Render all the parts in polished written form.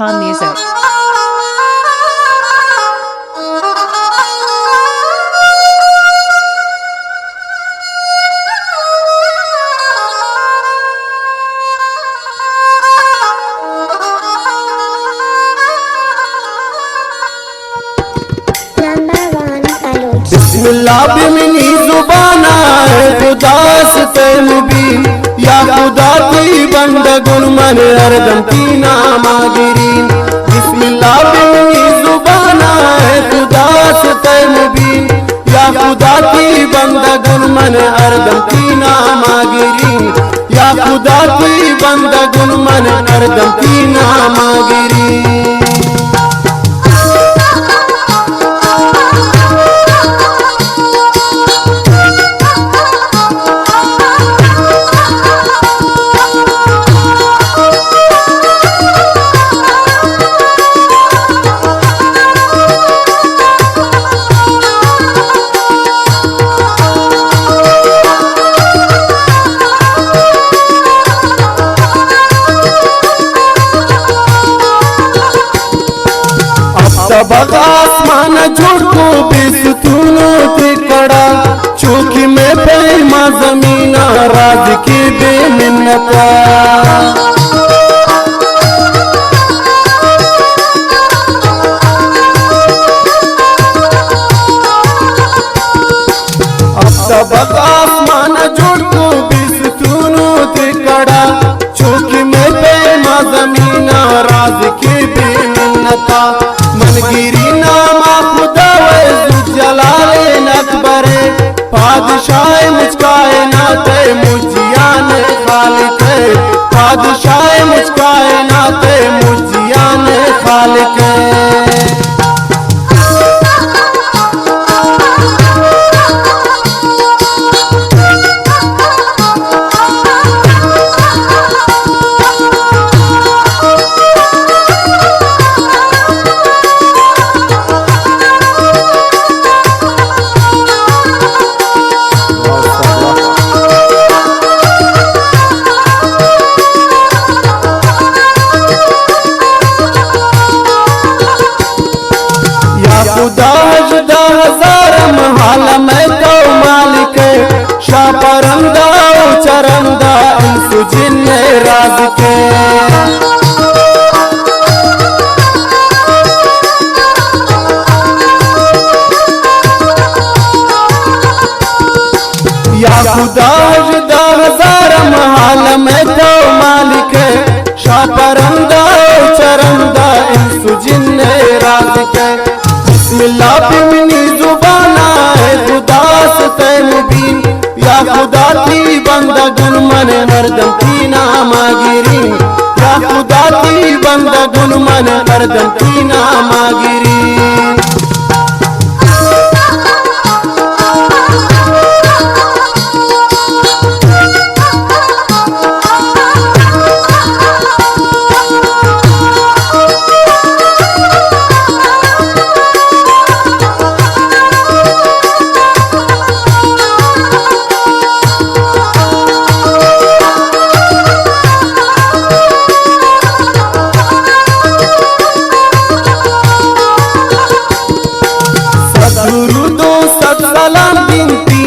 Khan Music. बिस्मिल्लाह बिमिनी जुबाना है खुदा से मुबीन या खुदा की बंदा गुन मन हरदम की नामागिरीन। बिस्मिल्लाह बिमिनी जुबाना है खुदा से मुबीन या खुदा की बंदा गुन मन हरदम की नामागिरीन। या खुदा की बंदा गुन मन हरदम की नामागिरीन। तब आसमान झुको बेसुतूनों के कड़ा चौकी में पैमा जमीना राज की बेमिन्नता। अब तब आसमान झुको बेसुतूनों के कड़ा चौकी में पैमा जमीना राज की बेमिन्नता। मनगिरी नामा खुदा जलाले नकबरे पादशाह मुझकाए नाते मुझियान खालिक। पादशाह मुझकाए नाते मुझियान खालिक। खुदा हजदा हजार महाल में तो मालिक शाह परंदा चरंदा इंसु जिन्न राज के। या खुदा हजदा हजार महाल में तो मालिक शाह परंदा चरंदा इंसु जिन्न राज के। बिस्मिल्लाह बिमिनी जुबाना है खुदा से मुबीन या खुदा की बंदा गुन मन हरदम की नामागिरीन। या खुदा की बंदा गुन मन हरदम की नामागिरीन।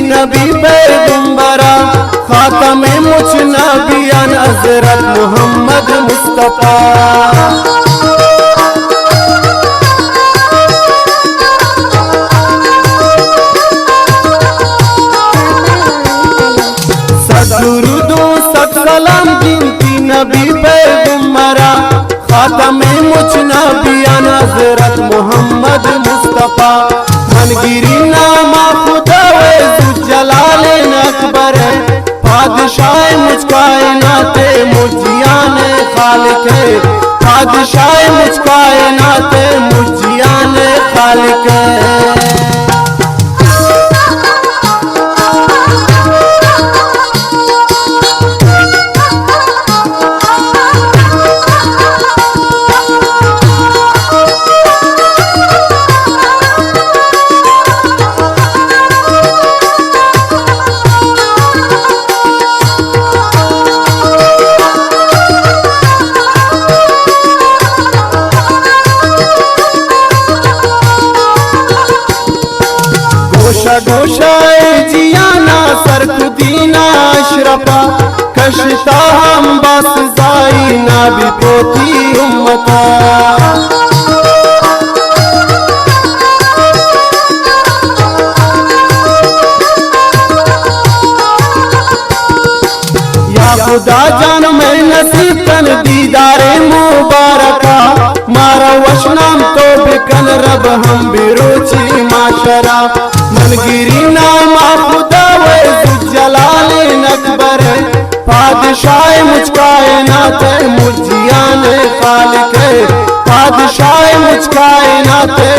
नबी पैगंबरा खातमे मुझ नबियान हज़रत मोहम्मद मुस्तफा। सदरुदो सद सलाम गिनती नबी पैगंबरा खातमे मुझ नबियान हज़रत मोहम्मद मुस्तफा। मनगिरी नामा खुदा जलाले अकबर पादशाह मुझकाए नाते मुझियान खालिक। पादशाह मुझकाए नाते मुझियान खालिक। गोशा गोशाए जियाना सरकुदीना अशरफा कशता हम बस जाई ना भी पोती उम्मता खुदा जान मैं नसीब कन दीदारे मुबारका मारा वशनाम तो बिकन रब हम बिरोची माशरा मनगिरी नामा खुदा वे जलाले नकबर पादशाह मुझकाए नाते मुझियान खालिक पादशाह मुझकाए नाते